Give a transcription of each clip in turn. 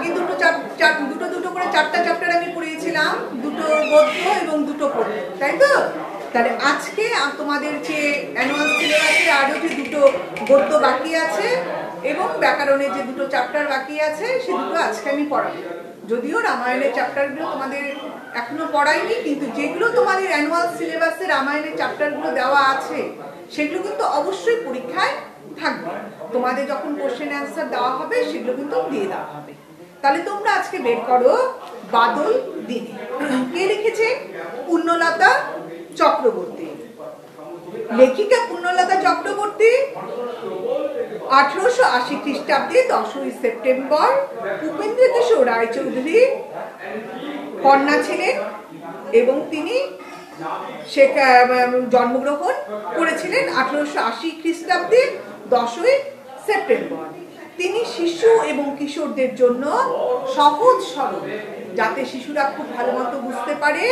আগে দুটো দুটো করে 4টা চ্যাপ্টার আমি পড়িয়েছিলাম, দুটো গদ্য এবং দুটো পদ্য, তাই তো? তাহলে আজকে তোমাদের যে অ্যানুয়াল সিলেবাসে আরও যে দুটো গদ্য বাকি আছে এবং ব্যাকরণের যে দুটো চ্যাপ্টার বাকি আছে সে দুটো আজকে আমি পড়াবো। যদিও রামায়ণের চ্যাপ্টারগুলো তোমাদের এখনো পড়াইনি, কিন্তু যেগুলো তোমাদের অ্যানুয়াল সিলেবাসে রামায়ণের চ্যাপ্টারগুলো দেওয়া আছে সেগুলো কিন্তু অবশ্যই পরীক্ষায় থাকবে। তোমাদের যখন কোশ্চেন অ্যান্সার দেওয়া হবে সেগুলো কিন্তু দিয়ে দেওয়া হবে। তাহলে তোমরা আজকে বের করো বাদল দিনে। কে লিখেছে? পুণ্যলতা চক্রবর্তী। লেখিকা পুণ্যলতা চক্রবর্তী 1880 খ্রিস্টাব্দে 10ই সেপ্টেম্বর উপেন্দ্র কিশোর রায়চৌধুরীর কন্যা ছিলেন এবং তিনি জন্মগ্রহণ করেছিলেন 1880 খ্রিস্টাব্দে 10ই সেপ্টেম্বর। তিনি শিশু এবং কিশোরদের জন্য সহজ সরল, যাতে শিশুরা খুব ভালো মতো বুঝতে পারে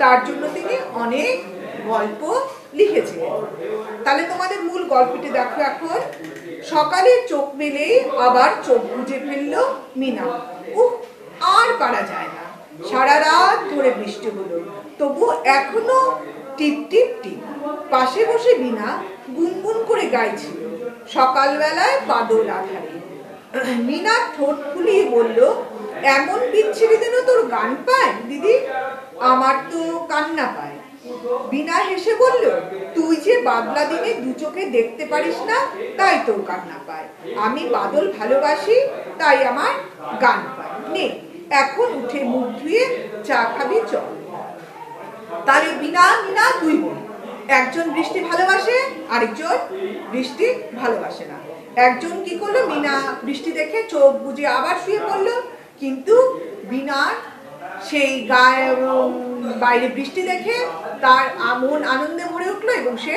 তার জন্য তিনি অনেক গল্প লিখেছিলেন। তাহলে তোমাদের মূল গল্পটি দেখো এখন। সকালে চোখ মেলেই আবার চোখ বুজে ফেললো মিনা। আর পারা যায় না, সারা রাত ধরে বৃষ্টি হলো, তবু এখনো টিপ টিপ টিপ। পাশে বসে মিনা গুনগুন করে গাইছিল সকালবেলায় বাদল আধারে। মিনা ঠোঁট ফুলিয়ে বলল, এমন বিচ্ছিরি দিনও তোর গান পায় দিদি? আমার তো কান্না পায়। বিনা হেসে বলল, তুই যে বাদলা দিনে দু চোখে দেখতে পারিস না তাই তোর কান্না পায়। আমি বাদল ভালোবাসি তাই আমার গান পায়। নে এখন উঠে মুখ ধুয়ে চা খাবি চল। তাহলে বিনা মিনা দুই বোন, একজন বৃষ্টি ভালোবাসে আরেকজন বৃষ্টি ভালোবাসে না। একজন কি করলো, মিনা বৃষ্টি দেখে চোখ বুজে আবার শুয়ে পড়লো, কিন্তু বিনার সেই বাইরে বৃষ্টি দেখে তার মন আনন্দে ভরে উঠলো এবং সে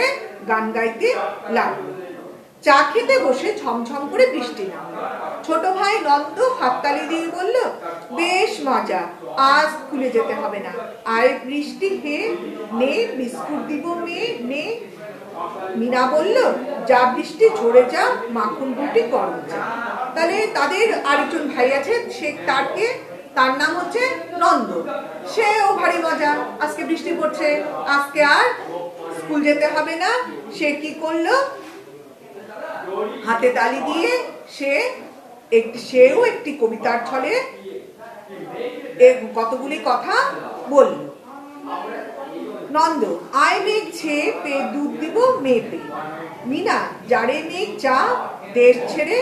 গান গাইতে লাগলো। চা খেতে বসে ঝমঝম করে বৃষ্টি নামলো। ছোট ভাই নন্দ হাততালি দিয়ে বলল, বেশ মজা, আজ স্কুলে যেতে হবে না। আরে বৃষ্টি হে, নে বিস্কুট দিব মেয়ে, নে। মিনা বলল, যা বৃষ্টি ঝরে যা, মাখন রুটি গরম চা। তাহলে তাদের আরেকজন ভাই আছে, সে তার নাম হচ্ছে নন্দ। সেও ভারী মজা, আজকে বৃষ্টি পড়ছে, আজকে আর স্কুল যেতে হবে না। সে কি করলো, হাতে তালি দিয়ে সেও একটি কবিতার ছলে কতগুলি কথা বলল। নন্দ, আয় মেঘ ছেয়ে পেয়ে দুধ দিব মেয়ে পেয়ে। মিনা, যারে মেঘ যা, দেশ ছেড়ে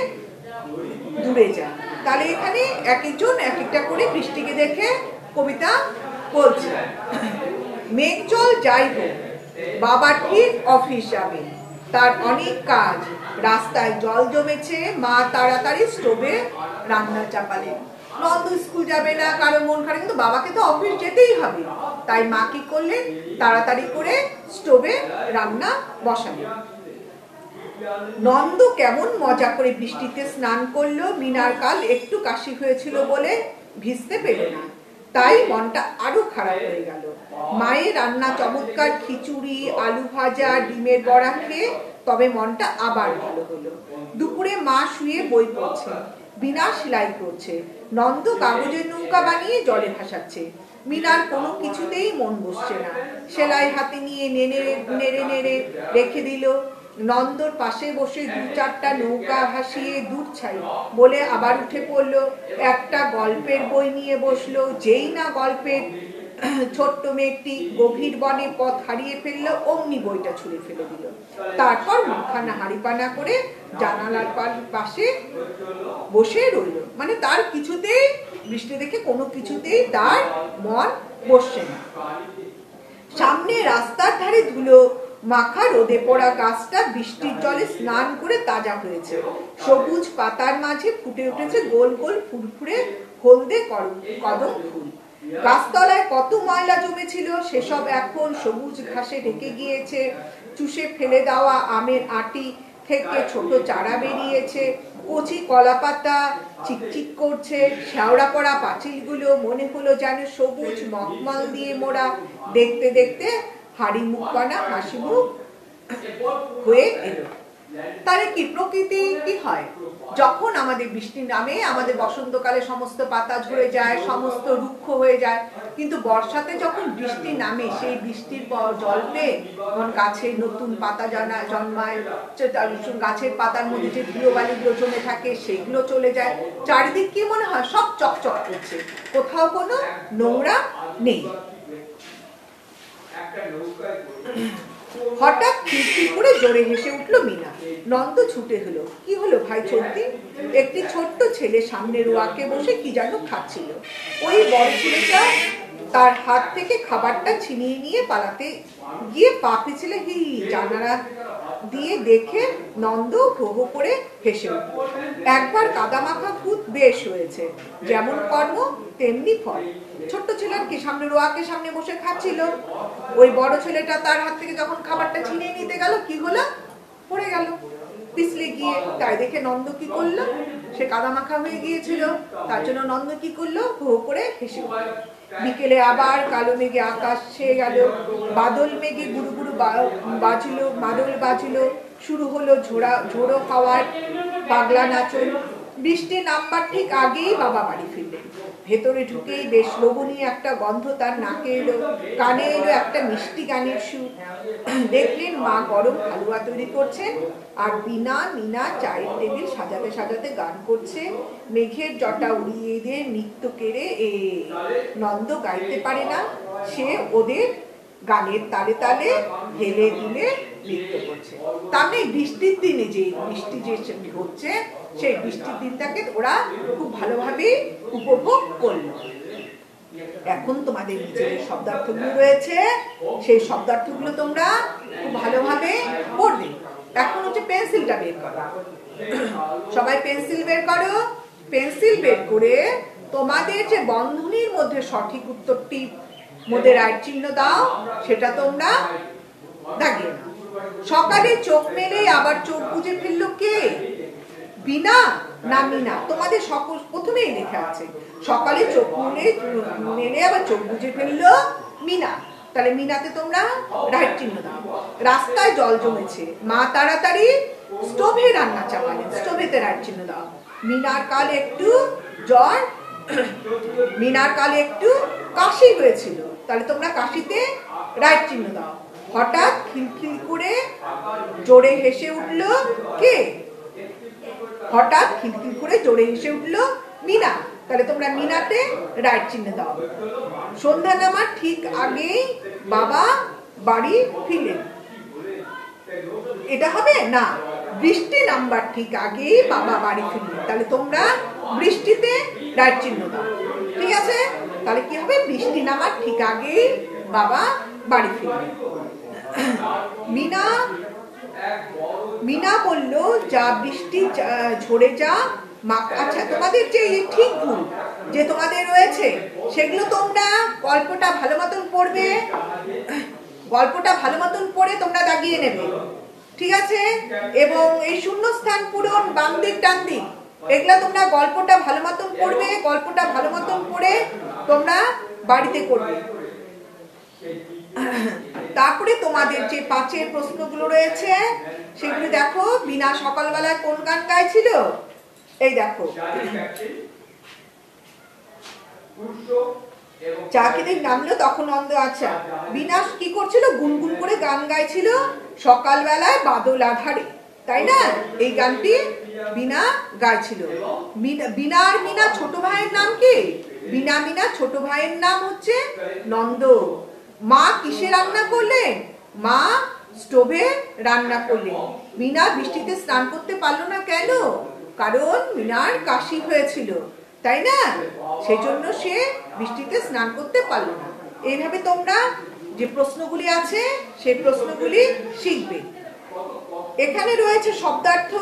দূরে যা। তাহলে এখানে এক একজন এক একটা করে বৃষ্টিকে দেখে কবিতা বলছে। মেঘ জল যাই হোক, বাবা ঠিক অফিস যাবে, তার অনেক কাজ, রাস্তায় জল জমেছে, মা তাড়াতাড়ি স্টোভে রান্না চাপালেন। নন্দ স্কুল যাবে না, কারো মন খারাপ, কিন্তু বাবাকে তো অফিস যেতেই হবে, তাই মা কি করলেন, তাড়াতাড়ি করে স্টোভে রান্না বসালেন। নন্দ কেমন মজা করে বৃষ্টিতে স্নান করলো। মিনার কাল একটু কাশি হয়েছিল বলে ভিজতে পেল না, তাই মনটা আরো খারাপ হয়ে গেল। মায়ের রান্না চমৎকার খিচুড়ি, আলু ভাজা, ডিমের বড়া খেয়ে তবে মনটা আবার ভালো হলো। দুপুরে মা শুয়ে বই পড়ছে, বিনা সেলাই করছে, নন্দ কাগজের নৌকা বানিয়ে জলে ভাসাচ্ছে। মিনার কোনো কিছুতেই মন বসছে না, সেলাই হাতে নিয়ে নেড়ে নেড়ে রেখে দিল। নন্দর পাশে বসে 2-4টা নৌকা ভাসিয়ে দূর ছাই বলে আবার উঠে পড়লো। একটা গল্পের বই নিয়ে বসলো। যেই না গল্পের ছোট্ট মেয়েটি গভীর বনে পথ হারিয়ে ফেললো, অমনি বইটা ছুঁড়ে ফেলে দিল। তারপর মুখখানা হাড়িপানা করে জানালার পাশে বসে রইল। মানে তার কিছুতেই বৃষ্টি দেখে কোনো কিছুতেই তার মন বসছে না। সামনে রাস্তার ধারে ধুলো মাখা রোদে পড়া গাছটা বৃষ্টির জলে স্নান করে তাজা হয়েছে। সবুজ পাতার মাঝে ফুটে উঠেছে গোল গোল ফুরফুরে হলদে কদম ফুল। গাছতলায় কত ময়লা জমেছিল, সেসব এখন সবুজ ঘাসে ঢেকে গিয়েছে। চুষে ফেলে দেওয়া আমের আটি থেকে ছোট চারা বেরিয়েছে। কচি কলা পাতা চিকচিক করছে। শ্যাওড়া পড়া পাঁচিলগুলো মনে হলো যেন সবুজ মখমল দিয়ে মোড়া। দেখতে দেখতে হাড়ি মুখপানা হাসি মুখ হয়ে এলো। তাহলে কি প্রকৃতি কি হয়, যখন আমাদের বৃষ্টি নামে আমাদের বসন্তকালে সমস্ত পাতা ঝরে যায়, সমস্ত রুক্ষ হয়ে যায়, কিন্তু বর্ষাতে যখন বৃষ্টি নামে সেই বৃষ্টির পর জল পেয়ে তখন গাছে নতুন পাতা জন্মায়, গাছের পাতার মধ্যে যে ধুলোবালিগুলো জমে থাকে সেগুলো চলে যায়, চারিদিক কি মনে হয় সব চকচক করছে, কোথাও কোনো নোংরা নেই। হঠাৎ খিড়খিড় করে জোরে হেসে উঠলো মিনা। নন্দ ছুটে হলো। কি হলো ভাই চলতি? একটি ছোট্ট ছেলে সামনে রোয়াকে বসে কি যেন খাচ্ছিল। ওই বড় ছেলেটা তার হাত থেকে খাবারটা ছিনিয়ে নিয়ে পালাতে গিয়ে পা পিছলে হি জানালা দিয়ে দেখে নন্দ হো হো করে হেসে উঠল। একবার কাদামাখা খুদ বেশ হয়েছে, যেমন কর্ম তেমনি ফল। ছোট্ট ছেলেটি সামনে রোয়াকে সামনে বসে খাচ্ছিল, ওই বড় ছেলেটা তার হাত থেকে যখন খাবারটা ছিনিয়ে নিতে গেল কি হলো, পড়ে গেল পিছলে গিয়ে। তাই দেখে নন্দ কি করলো, সে কাদামাখা হয়ে গিয়েছিল, তার জন্য নন্দ কি করলো, হো হো করে হেসে উঠল। বিকেলে আবার কালো মেঘে আকাশ ছেয়ে গেল, বাদল মেঘে গুরু গুরু বাজলো, মাদল বাজলো, শুরু হলো ঝোড়ো হাওয়ার পাগলা নাচন। বৃষ্টি নামবার ঠিক আগেই বাবা বাড়ি ফিরলেন। ভেতরে ঢুকেই বেশ লোভনীয় একটা গন্ধ তার নাকে এলো, কানে এলো একটা মিষ্টি গানের সুর। দেখলেন মা গরম হালুয়া তৈরি করছেন, আর বিনা মিনা চায়ের টেবিল সাজাতে সাজাতে গান করছে, মেঘের জটা উড়িয়ে দিয়ে নৃত্য কেড়ে নন্দ গাইতে পারে না, সে ওদের গানের তালে তালে হেলে দিলে নৃত্য করছে। তার মানে বৃষ্টির দিনে যে বৃষ্টি যে হচ্ছে সেই বৃষ্টির দিনটাকে ওরা খুব ভালোভাবে উপভোগ করলো। এখন তোমাদের নিজেদের শব্দার্থগুলো রয়েছে, সেই শব্দার্থগুলো তোমরা খুব ভালোভাবে পড়বে। এখন হচ্ছে পেন্সিলটা বের করো, সবাই পেন্সিল বের করো। পেন্সিল বের করে তোমাদের যে বন্ধনীর মধ্যে সঠিক উত্তরটি মধ্যে রাইট চিহ্ন দাও, সেটা তোমরা দাগিয়ে নাও। সকালে চোখ মেলে আবার চোখ বুজে ফেললো কে? বিনা না মিনা? তোমাদের সকল প্রথমেই লেখা আছে সকালে চোখ মেলে আবার চোখ বুজে ফেললো মিনা, তাহলে মিনাতে তোমরা রাইট চিহ্ন দাও। রাস্তায় জল জমেছে, মা তাড়াতাড়ি স্টোভে রান্না চাপালেন, স্টোভেতে রাইট চিহ্ন দাও। মিনার কাল একটু জ্বর, মিনার কালে একটু কাশি হয়েছিল, তাহলে তোমরা কাশিতে রাইট চিহ্ন দাও। হঠাৎ খিলখিল করে জোরে হেসে উঠল কে? হঠাৎ খিলখিল করে জোরে হেসে উঠল মিনা, তাহলে তোমরা মিনাতে রাইট চিহ্ন দাও। সন্ধ্যা নামার ঠিক আগেই বাবা বাড়ি ফিরলেন, এটা হবে না। বৃষ্টি নামবার ঠিক আগেই বাবা বাড়ি ফিরলেন, তাহলে তোমরা বৃষ্টিতে রাইট চিহ্ন দাও। ঠিক আছে, তাহলে কি হবে? বৃষ্টি নামার ঠিক আগেই বাবা বাড়ি ফিরলেন। মিনা বলল যা বৃষ্টি ঝরে যা। আচ্ছা, তোমাদের যে ঠিক ভুল যে তোমাদের রয়েছে সেগুলো তোমরা গল্পটা ভালো মতন পড়বে, গল্পটা ভালো মতন পড়ে তোমরা দাগিয়ে নেবে, ঠিক আছে? এবং এই শূন্যস্থান পূরণ বাম দিক ডান দিক এগুলা তোমরা গল্পটা ভালো মতন পড়বে, গল্পটা ভালো মতন পড়ে তোমরা বাড়িতে করবে। তারপরে তোমাদের যে পাঁচের প্রশ্নগুলো রয়েছে সেগুলো দেখো। বিনা সকালবেলায় কোন গান গাইছিল? এই দেখো, চাকরির নামলো তখন নন্দ। আচ্ছা, বিনা কি করছিল? গুনগুন করে গান গাইছিল সকালবেলায় বাদল আধারে, তাই না? এই গানটি বিনা গাইছিল। মিনা ছোট ভাইয়ের নাম কি? মিনা ছোট ভাইয়ের নাম হচ্ছে নন্দ। মা কিসে রান্না করলেন? মা স্টোভে রান্না করলেন। মিনা বৃষ্টিতে স্নান করতে পারলো না কেন? কারণ মিনার কাশি হয়েছিল, তাই না? সেই জন্য সে বৃষ্টিতে স্নান করতে পারলো না। এইভাবে তোমরা যে প্রশ্নগুলি আছে সেই প্রশ্নগুলি শিখবে। এখানে রয়েছে শব্দার্থ,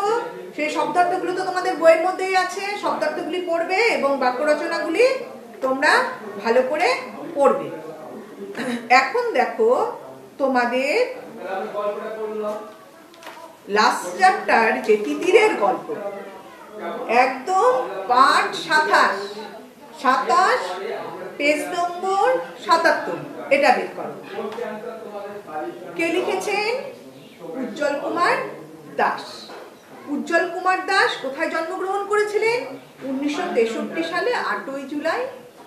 সেই শব্দার্থগুলো তো তোমাদের বইয়ের মধ্যেই আছে। শব্দার্থগুলি পড়বে এবং বাক্য রচনাগুলি তোমরা ভালো করে পড়বে। এখন দেখো তোমাদের লাস্ট চ্যাপ্টার যে তিতিরের গল্প, একদম পাঠ 27 পেজ নম্বর 77, এটা বের করো। কে লিখেছেন? উজ্জ্বল কুমার দাস। উজ্জ্বল কুমার দাস কোথায় জন্মগ্রহণ করেছিলেন? 1963 সালে 8ই জুলাই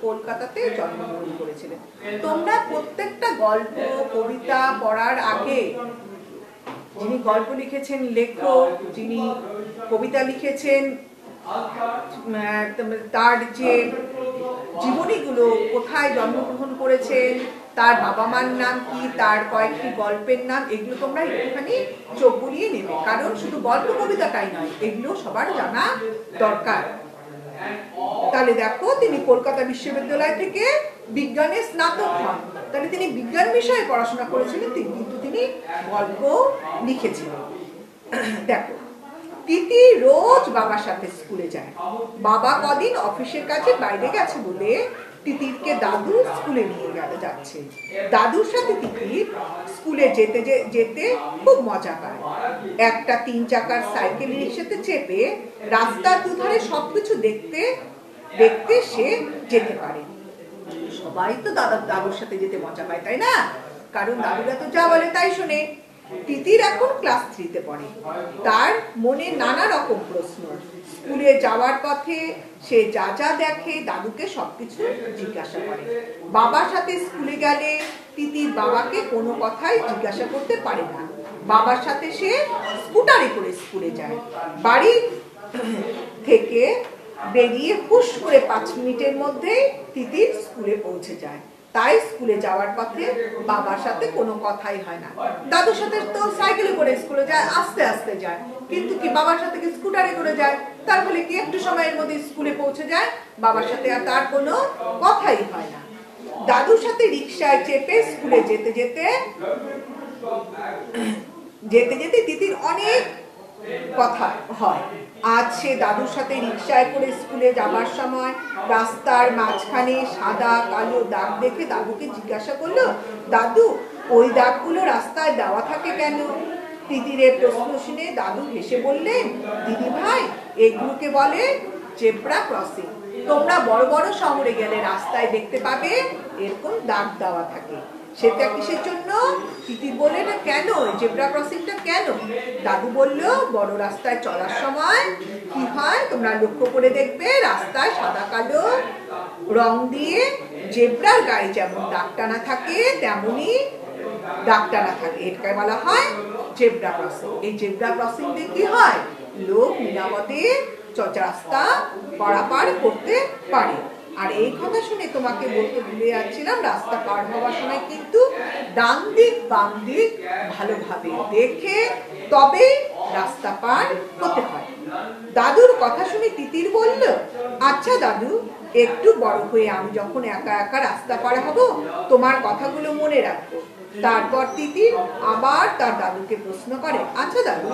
কলকাতাতে জন্মগ্রহণ করেছিলেন। তোমরা প্রত্যেকটা গল্প কবিতা পড়ার আগে যিনি গল্প লিখেছেন লেখক, যিনি কবিতা লিখেছেন তার যে জীবনীগুলো, কোথায় জন্মগ্রহণ করেছেন, তার বাবা মার নাম কি, তার কয়েকটি গল্পের নাম, এগুলো তোমরা একটুখানি চোখ বুলিয়ে নেবে, কারণ শুধু গল্প কবিতাটাই নয়, এগুলো সবার জানা দরকার। তাহলে দেখো, তিনি কলকাতা বিশ্ববিদ্যালয় থেকে বিজ্ঞানে স্নাতক হন। তাহলে তিনি বিজ্ঞান বিষয়ে পড়াশোনা করেছিলেন, কিন্তু তিনি গল্প লিখেছিলেন। দেখো, তিতি রোজ বাবার সাথে স্কুলে যায়। বাবা কদিন অফিসের কাছে বাইরে গেছে বলে তিতিরকে দাদু স্কুলে নিয়ে যাচ্ছে। দাদুর সাথে তিতির স্কুলে যেতে যেতে খুব মজা পায়। একটা 3 চাকার সাইকেল রিক্সাতে চেপে রাস্তার দুধারে সবকিছু দেখতে দেখতে সে যেতে পারে। সবাই তো দাদুর সাথে যেতে মজা পায়, তাই না? কারণ দাদুরা তো যা বলে তাই শোনে। তিতির এখন ক্লাস 3-তে পড়ে। তার মনে নানা রকম প্রশ্ন। স্কুলে যাওয়ার পথে সে যা যা দেখে দাদুকে সবকিছু জিজ্ঞাসা করে। বাবার সাথে স্কুলে গেলে তিতির বাবাকে কোনো কথাই জিজ্ঞাসা করতে পারে না। বাবার সাথে সে স্কুটারে করে স্কুলে যায়। বাড়ি থেকে বেরিয়ে হুশ করে 5 মিনিটের মধ্যেই তিতির স্কুলে পৌঁছে যায়। তাই স্কুলে যাওয়ার পথে বাবার সাথে কোনো কথাই হয় না। দাদুর সাথে তো সাইকেলে করে স্কুলে যায়, আস্তে আস্তে যায়, কিন্তু কি বাবার সাথে কি স্কুটারে করে যায়। তার ফলে কি একটু সময়ের মধ্যে স্কুলে পৌঁছে যায়, বাবার সাথে আর তার কোনো কথাই হয় না। দাদুর সাথে রিকশায় চেপে স্কুলে যেতে যেতে তিতির অনেক কথা হয়। আজ সে দাদুর সাথে রিকশায় করে স্কুলে যাবার সময় রাস্তার মাঝখানে সাদা কালো দাগ দেখে দাদুকে জিজ্ঞাসা করলো, দাদু ওই দাগগুলো রাস্তায় দেওয়া থাকে কেন? তিতিরের প্রশ্ন শুনে দাদু হেসে বললেন, দিদি ভাই, এগুলোকে বলে জেব্রা ক্রসিং। তোমরা বড় বড় শহরে গেলে রাস্তায় দেখতে পাবে এরকম দাগ দেওয়া থাকে। সেটা কিসের জন্য? তিতির বলে, না কেন জেব্রা ক্রসিংটা কেন? দাদু বলল, বড় রাস্তায় চলার সময় কি হয় তোমরা লক্ষ্য করে দেখবে, রাস্তায় সাদা কালো রং দিয়ে জেব্রার গায়ে যেমন দাগ টানা থাকে তেমনি দাগ টানা থাকে। এটাকে বলা হয় জেব্রা ক্রসিং। এই জেব্রা ক্রসিং দিয়ে কি হয়, লোক নিরাপদে রাস্তা পারাপার করতে পারে। আর এই কথা শুনে তোমাকে বলতে ভুলে যাচ্ছিলাম, রাস্তা পার হওয়ার সময় কিন্তু ডান দিক বাম দিক ভালোভাবে দেখে তবেই রাস্তা পার হতে হয়। দাদুর কথা শুনে তিতির বলল, আচ্ছা দাদু, একটু বড় হয়ে আমি যখন একা একা রাস্তা পার হব তোমার কথাগুলো মনে রাখবো। তারপর তিতির আবার তার দাদুকে প্রশ্ন করে, আচ্ছা দাদু,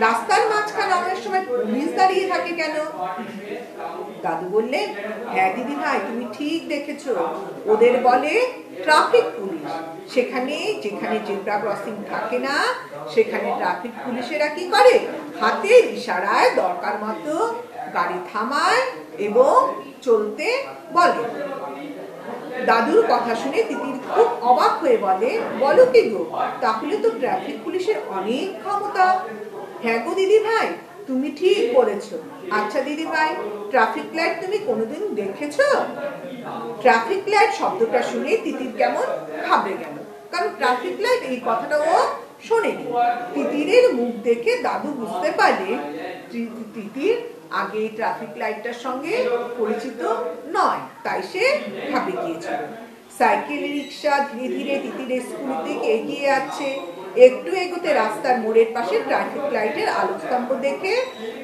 রাস্তার মাঝখানে অনেক সময় পুলিশ দাঁড়িয়ে থাকে কেন? দাদু বললেন, হ্যাঁ দিদি ভাই, তুমি ঠিক দেখেছো, ওদের বলে ট্রাফিক পুলিশ। যেখানে জেব্রা ক্রসিং থাকে না সেখানে ট্রাফিক পুলিশেরা কি করে, হাতের ইশারায় দরকার মতো গাড়ি থামায় এবং চলতে বলে। দাদুর কথা শুনে তিতির খুব অবাক হয়ে বলে, বলো কি গো, তাহলে তো ট্রাফিক পুলিশের অনেক ক্ষমতা। হ্যাঁ গো দিদি ভাই, তুমি ঠিক বলেছো। আচ্ছা দিদি ভাই, ট্রাফিক লাইট তুমি কোনোদিন দেখেছো? ট্রাফিক লাইট শব্দটা শুনে তিতির কেমন ঘাবড়ে গেল, কারণ ট্রাফিক লাইট এই কথাটা ও শোনেনি। তিতিরের মুখ দেখে দাদু বুঝতে পারলে তিতির আগে ট্রাফিক লাইটটার সঙ্গে পরিচিত নয়, তাই সে ঘাবড়ে গিয়েছিল। সাইকেল রিক্সা ধীরে ধীরে তিতিরের স্কুল দিকে এগিয়ে যাচ্ছে। একটু এগোতে রাস্তার মোড়ের পাশে ট্রাফিক লাইটের আলোকস্তম্ভ দেখে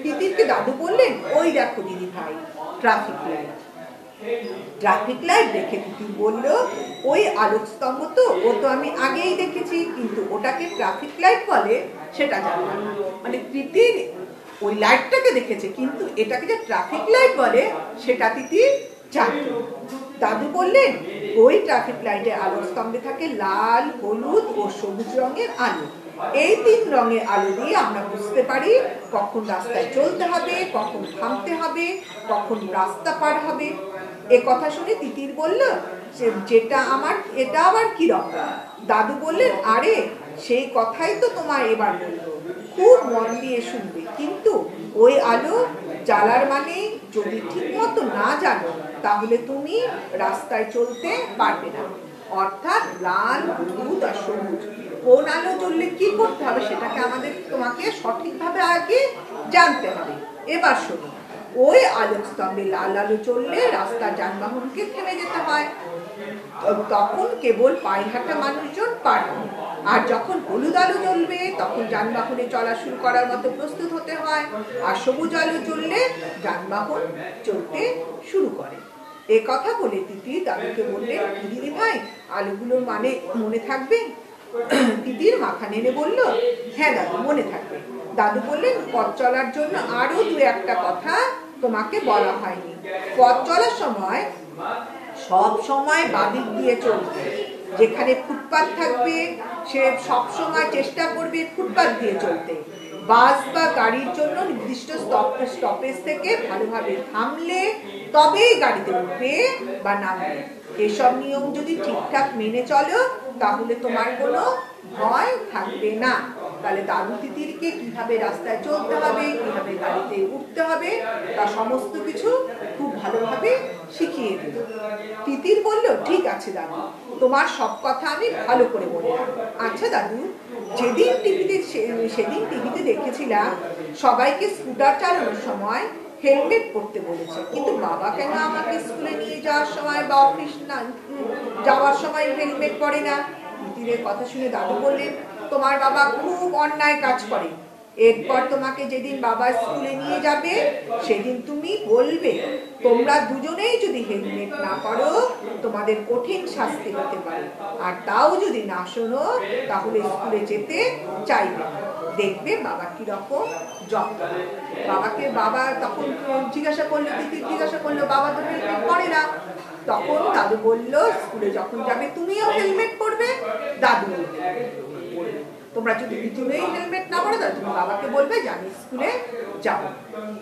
তিতিরকে দাদু বললেন, ওই দেখো দিদি ভাই, ট্রাফিক লাইট। ট্রাফিক লাইট দেখে তিতির বলল, ওই আলোকস্তম্ভ তো ও তো আমি আগেই দেখেছি, কিন্তু ওটাকে ট্রাফিক লাইট বলে সেটা জানতাম না। মানে তিতির ওই লাইটটাকে দেখেছে, কিন্তু এটাকে যে ট্রাফিক লাইট বলে সেটা তিতির জানত। দাদু বললেন, ওই ট্রাফিক লাইটের আলোর স্তম্ভে থাকে লাল, হলুদ ও সবুজ রঙের আলো। এই 3 রঙের আলো দিয়ে আমরা বুঝতে পারি কখন রাস্তায় চলতে হবে, কখন থামতে হবে, কখন রাস্তা পার হবে। এ কথা শুনে তিতির বলল, এটা আবার কি রকম? দাদু বললেন, আরে সেই কথাই তো তোমায় এবার বলবো। খুব মন দিয়ে শুনবে, কিন্তু ওই আলো জ্বালার মানে যদি ঠিক মতো না জানো তাহলে তুমি রাস্তায় চলতে পারবে না। অর্থাৎ লাল, হলুদ আর সবুজ কোন আলো জ্বললে কি করতে হবে সেটাকে তোমাকে সঠিকভাবে আগে জানতে হবে। এবার শোনো, ওই আলোকস্তম্ভে লাল আলো জ্বললে রাস্তার যানবাহনকে থেমে যেতে হয়, তখন কেবল পায়ে হাঁটা মানুষজন পার হয়। আর যখন হলুদ আলো জ্বলবে তখন যানবাহনে চলা শুরু করার মতো প্রস্তুত হতে হয়, আর সবুজ আলো জ্বললে যানবাহন চলতে শুরু করে। এ কথা বলে তিতির দাদুকে বললেন, দিদি ভাই, আলোগুলোর মানে মনে থাকবে? তিতির মাথা নেড়ে বলল, হ্যাঁ দাদু, মনে থাকবে। দাদু বললেন, পথ চলার জন্য আরো দু একটা কথা তোমাকে বলা হয়নি। পথ চলার সময় সব সময় বাদিক দিয়ে চলবে। যেখানে ফুটপাত থাকবে সে সব সময় চেষ্টা করবে ফুটপাত দিয়ে চলতে। বাস বা গাড়ির জন্য নির্দিষ্ট স্টপেজ থেকে ভালোভাবে থামলে তবেই গাড়িতে উঠবে বা নামবে। এসব নিয়ম যদি ঠিকঠাক মেনে চলো তাহলে তোমার কোনো ভয় থাকবে না। তাহলে দাদু তিতিরকে কিভাবে রাস্তায় চলতে হবে, কিভাবে গাড়িতে উঠতে হবে, তা সমস্ত কিছু খুব ভালোভাবে শিখিয়ে দিল। তিতির বলল, ঠিক আছে দাদু, তোমার সব কথা আমি ভালো করে বলে রাখবো। আচ্ছা দাদু, সেদিন টিভিতে দেখেছিলাম সবাইকে স্কুটার চালানোর সময় হেলমেট পরতে বলেছে, কিন্তু বাবা কেন আমাকে স্কুলে নিয়ে যাওয়ার সময় বা অফিস যাওয়ার সময় হেলমেট পরে না? তিতিরের কথা শুনে দাদু বললেন, তোমার বাবা খুব অন্যায় কাজ করে। এরপর তোমাকে যেদিন বাবা স্কুলে নিয়ে যাবে সেদিন তুমি বলবে, তোমরা দুজনেই যদি হেলমেট না করো তোমাদের কঠিন শাস্তি হতে পারে, আর তাও যদি না শোনো তাহলে স্কুলে যেতে চাইবে। দেখবে বাবা কিরকম যত্ন। বাবা তখন জিজ্ঞাসা করলো, বাবা তো হেলমেট পরে না। তখন দাদু বলল, স্কুলে যখন যাবে তুমিও হেলমেট পরবে। দাদু তোমরা যদি দুজনেই হেলমেট না পরো তাহলে তুমি বাবাকে বলবে যে আমি স্কুলে যাব।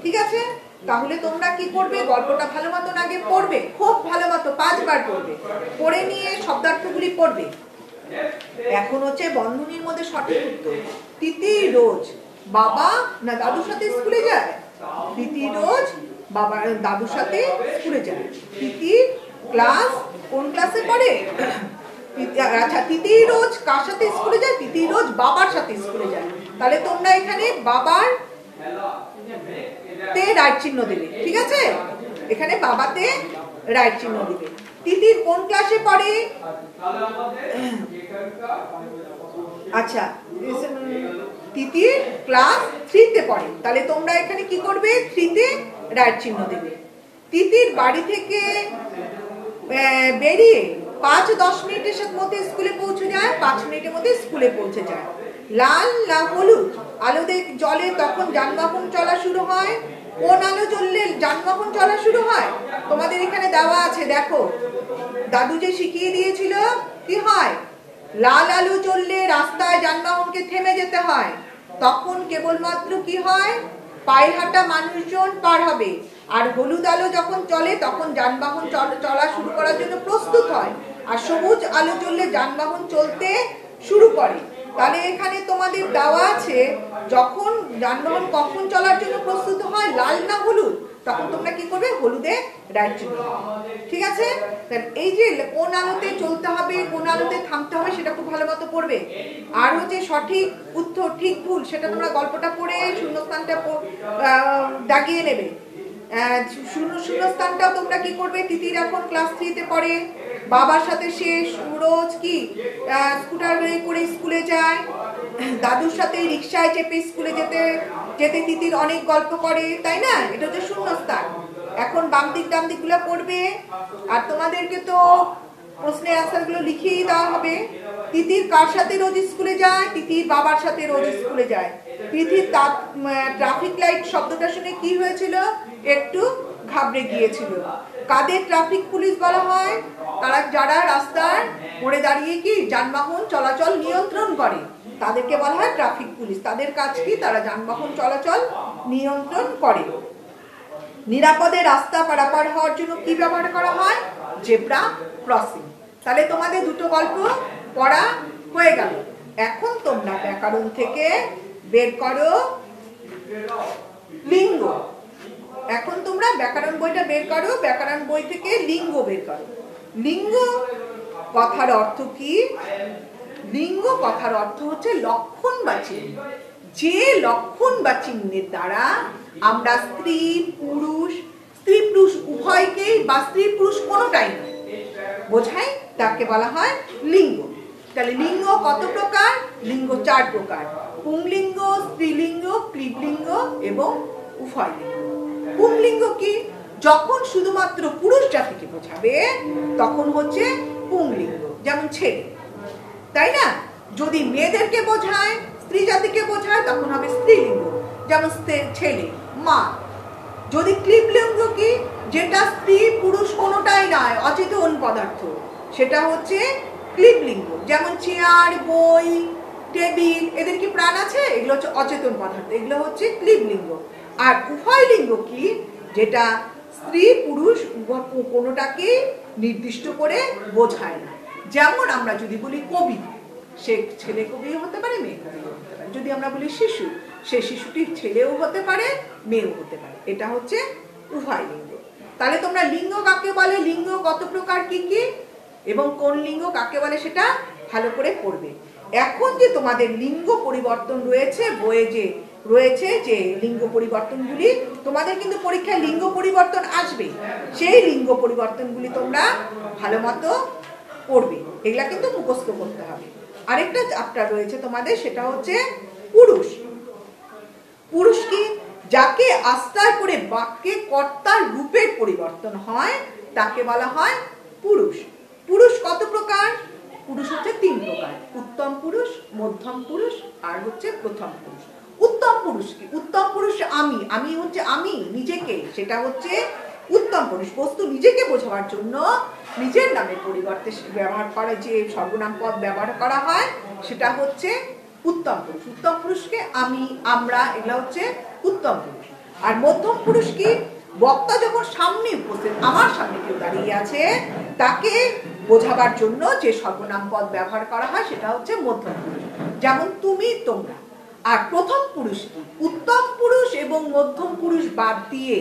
ঠিক আছে? তাহলে তোমরা কি করবে, গল্পটা ভালো মতন আগে পড়বে, খুব ভালো মতো 5 বার পড়বে, পড়ে নিয়ে শব্দার্থগুলি পড়বে। এখন হচ্ছে বন্ধনীর মধ্যে সঠিক উত্তর। তিতির রোজ বাবা না দাদুর সাথে স্কুলে যায়? তিতির রোজ বাবা দাদুর সাথে স্কুলে যায়। তিতির কোন ক্লাসে পড়ে? আচ্ছা, তিতির রোজ কার সাথে স্কুলে যায়? তিতির রোজ বাবার সাথে স্কুলে যায়। তাহলে তোমরা এখানে বাবার তে রাইট চিহ্ন দেবে। ঠিক আছে? এখানে বাবাতে রাইট চিহ্ন দিবে। তিতির কোন ক্লাসে পড়ে? আচ্ছা, তিতির ক্লাস 3 তে পড়ে। তাহলে তোমরা এখানে কি করবে? 3 তে রাইট চিহ্ন দেবে। তিতির বাড়ি থেকে বেরিয়ে 5-10 মিনিটের মধ্যে স্কুলে পৌঁছে যায়, 5 মিনিটের মধ্যে স্কুলে পৌঁছে যায়। লাল না হলুদ আলো জ্বলে তখন যানবাহন চলা শুরু হয়। কোন আলো জ্বললে যানবাহন চলা শুরু হয়? তোমাদের এখানে দেওয়া আছে, দেখো। দাদু যে শিখিয়ে দিয়েছিল, কি হয়? লাল আলো জ্বললে রাস্তায় যানবাহনকে থেমে যেতে হয়, তখন কেবলমাত্র কি হয়? পায়ে হাঁটা মানুষজন পার হবে। আর হলুদ আলো যখন চলে তখন যানবাহন চলা শুরু করার জন্য প্রস্তুত হয়, আর সবুজ আলো জ্বললে যানবাহন চলতে শুরু করে। তাহলে এখানে তোমাদের দেওয়া আছে যখন যানবাহন কখন চলার জন্য প্রস্তুত হয়, লাল না হলুদ, তখন তোমরা কি করবে? হলুদে রাইট চিহ্ন। ঠিক আছে? এই যে কোন আলোতে চলতে হবে, কোন আলোতে থামতে হবে সেটা খুব ভালো মতো পড়বে। আর হচ্ছে সঠিক উত্তর ঠিক ভুল সেটা তোমরা গল্পটা পড়ে শূন্যস্থানটা দাগিয়ে নেবে। শূন্যস্থানটাও তোমরা কি করবে? তিতির এখন ক্লাস 3 তে পড়ে, বাবার সাথে সে রোজ কি স্কুটার করে স্কুলে যায়, দাদুর সাথে রিক্সায় চেপে স্কুলে যেতে যেতে তিতির অনেক গল্প করে, তাই না? এটা হচ্ছে শূন্যস্থান। এখন বাম দিক গুলো পড়বে, আর তোমাদেরকে তো প্রশ্নের অ্যান্সার গুলো লিখিয়ে দেওয়া হবে। তিতির কার সাথে রোজ স্কুলে যায়? তিতির বাবার সাথে রোজ স্কুলে যায়। তিতির ট্রাফিক লাইট শব্দটা শুনে কি হয়েছিল? একটু ঘাবড়ে গিয়েছিল। কাদের ট্রাফিক পুলিশ বলা হয়? যারা রাস্তার মোড়ে দাঁড়িয়ে কি যানবাহন চলাচল নিয়ন্ত্রণ করে, তাদেরকে বলা হয় ট্রাফিক পুলিশ। তাদের কাজ কি? তারা যানবাহন চলাচল নিয়ন্ত্রণ করে। নিরাপদে রাস্তা পারাপার হওয়ার জন্য কি ব্যবহার করা হয়? Zebra crossing. তাহলে তোমাদের দুটো গল্প পড়া হয়ে গেল। এখন তোমরা ব্যাকরণ থেকে বের করো লিঙ্গ। এখন তোমরা ব্যাকরণ বইটা বের করো, ব্যাকরণ বই থেকে লিঙ্গ বের করো। লিঙ্গ কথার অর্থ কি? লিঙ্গ কথার অর্থ হচ্ছে লক্ষণ বা চিহ্ন। যে লক্ষণ বা চিহ্নের দ্বারা আমরা স্ত্রী পুরুষ উভয়কেই বা স্ত্রী পুরুষ কোনোটাই নয় বোঝাই, তাকে বলা হয় লিঙ্গ। তাহলে লিঙ্গ কত প্রকার? লিঙ্গ 4 প্রকার: পুংলিঙ্গ, স্ত্রীলিঙ্গ, ক্লীবলিঙ্গ এবং উভয় লিঙ্গ। পুংলিঙ্গ কি? যখন শুধুমাত্র পুরুষ জাতিকে বোঝাবে তখন হচ্ছে পুংলিঙ্গ, যেমন ছেলে, তাই না? যদি মেয়েদেরকে বোঝায়, স্ত্রী জাতিকে বোঝায়, তখন হবে স্ত্রীলিঙ্গ, যেমন ছেলে, মা। যদি ক্লীবলিঙ্গ কি? যেটা স্ত্রী পুরুষ কোনোটাই নয়, অচেতন পদার্থ, সেটা হচ্ছে ক্লীবলিঙ্গ, যেমন চেয়ার, বই, টেবিল, এদের কি প্রাণ আছে? এগুলো হচ্ছে অচেতন পদার্থ, এগুলো হচ্ছে ক্লীবলিঙ্গ। আর উভয় লিঙ্গ কি? যেটা স্ত্রী পুরুষ কোনোটাকে নির্দিষ্ট করে বোঝায় না। যেমন আমরা যদি বলি কবি, সে ছেলে কবি হতে পারে, মেয়ে কবি হতে পারে। যদি আমরা বলি শিশু, সে শিশুটি ছেলেও হতে পারে, মেয়েও হতে পারে। এটা হচ্ছে উভয় লিঙ্গ। তাহলে তোমরা লিঙ্গ কাকে বলে, লিঙ্গ কত প্রকার, কি কি, এবং কোন লিঙ্গ কাকে বলে সেটা ভালো করে পড়বে। এখন যে তোমাদের লিঙ্গ পরিবর্তন রয়েছে, বইয়ে যে রয়েছে যে লিঙ্গ পরিবর্তনগুলি, তোমাদের কিন্তু পরীক্ষায় লিঙ্গ পরিবর্তন আসবে, সেই লিঙ্গ পরিবর্তনগুলি তোমরা ভালো মতো পড়বে। এগুলা কিন্তু মুখস্থ করতে হবে। আরেকটা চ্যাপ্টার রয়েছে তোমাদের, সেটা হচ্ছে পুরুষ। পুরুষ কি? যাকে আশ্রয় করে বাক্যে কর্তার রূপের পরিবর্তন হয় তাকে বলা হয় পুরুষ। পুরুষ কত প্রকার? পুরুষ হচ্ছে 3 প্রকার: উত্তম পুরুষ, মধ্যম পুরুষ আর হচ্ছে প্রথম পুরুষ। উত্তম পুরুষ কি? উত্তম পুরুষ আমি হচ্ছে আমি নিজেকে, সেটা হচ্ছে উত্তম পুরুষ। বস্তু নিজেকে বোঝাবার জন্য নিজের নামের পরিবর্তে ব্যবহার করা যে সর্বনাম পদ ব্যবহার করা হয় সেটা হচ্ছে উত্তম পুরুষ। উত্তম পুরুষকে আমি, আমরা, এগুলো হচ্ছে উত্তম পুরুষ। আর মধ্যম পুরুষ কি? বক্তা যখন সামনে উপস্থিত, আমার সামনে কেউ দাঁড়িয়ে আছে, তাকে বোঝাবার জন্য যে সর্বনাম পদ ব্যবহার করা হয় সেটা হচ্ছে মধ্যম পুরুষ, যেমন তুমি, তোমরা। আর প্রথম পুরুষ কি? উত্তম পুরুষ এবং মধ্যম পুরুষ বাদ দিয়ে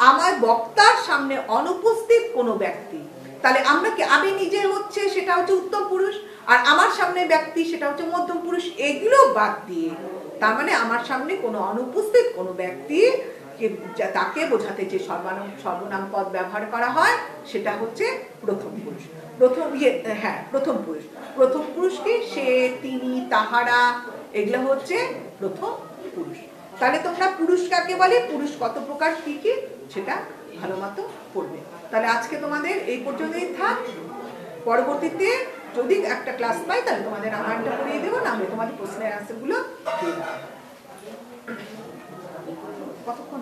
আমার বক্তার সামনে অনুপস্থিত কোনো ব্যক্তি, তাহলে আমরা কি, আমি নিজে হচ্ছে সেটা হচ্ছে উত্তম পুরুষ, আর আমার সামনে ব্যক্তি সেটা হচ্ছে মধ্যম পুরুষ। এগুলো বাদ দিয়ে, তার মানে আমার সামনে কোনো অনুপস্থিত কোনো ব্যক্তি, তাকে বোঝাতে যে সর্বনাম পদ ব্যবহার করা হয় সেটা হচ্ছে প্রথম পুরুষ। প্রথম পুরুষ। প্রথম পুরুষ কি? সে, তিনি, তাহারা, এগুলো হচ্ছে প্রথম পুরুষ। তাহলে তোমরা পুরুষ কাকে বলে, পুরুষ কত প্রকার, কি কি, সেটা ভালো মতো পড়বে। তাহলে আজকে তোমাদের এই পর্যন্তই থাক। পরবর্তীতে যদি একটা ক্লাস পাই তাহলে তোমাদের আমারটা পড়িয়ে দেবো, না হলে তোমাদের প্রশ্নের আনসারগুলো দিয়ে দেবো। কতক্ষণ